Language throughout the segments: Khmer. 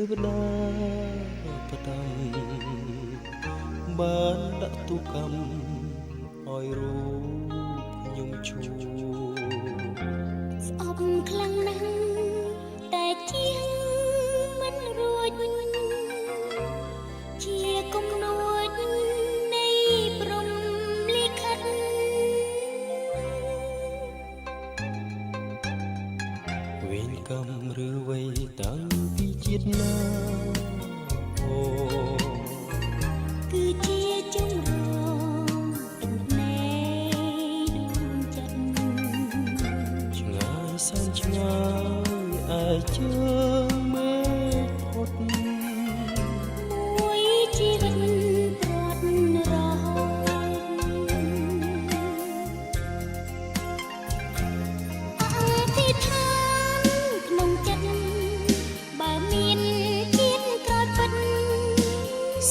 វតាផ្ដាំបានដាក់ទុកកម្មឲ្យរូបខ្ញុំឈួស្អប់ខ្លាំងណាស់តែជាងមិនរួចជាគំនួចនៃព្រំលិខិតវេនកម្មឬវ័យតាំងពីជាតិណាអូគឺជាចម្រងទឹកណែដួងចិត្តឆ្ងាយសែនឆ្ងាយឯជើងមេឃផុតមួយជីវិតព្រាត់រហូតអធិដ្ឋានក្នុងចិត្តបើមានជាតិក្រោយពិត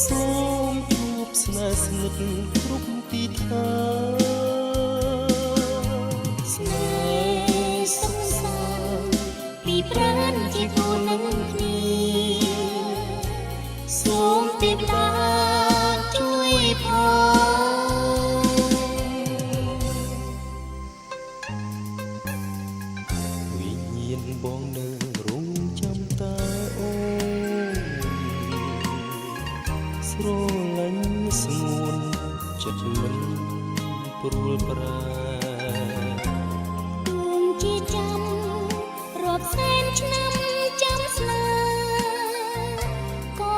សូមជួបស្នេហ៍ស្និទ្ធគ្រប់ទីឋានស្នេហ៍សុខសាន្តពីប្រាណជាគូនឹងគ្នាសូមទេវតាជួយផងវិញ្ញាណបងនៅរងចាំតែអូនស្រលាញ់ស្ងួនចិត្តមិនព្រួលប្រែដួងជាចាំរាប់សែនឆ្នាំចាំស្នេហ៍ក៏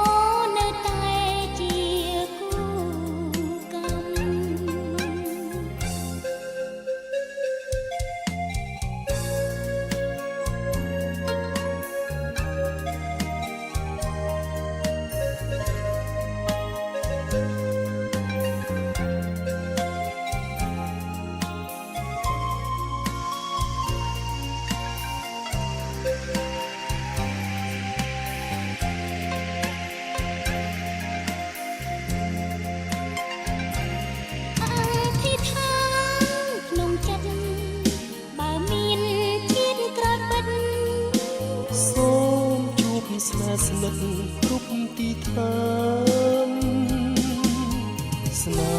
នៅតែជាគូកម្មអធិដ្ឋានក្នុងចិត្តបើមានជាតិក្រោយពិតសូមជួបស្នេហ៍ស្និទ្ធគ្រប់ទីឋានស្នេ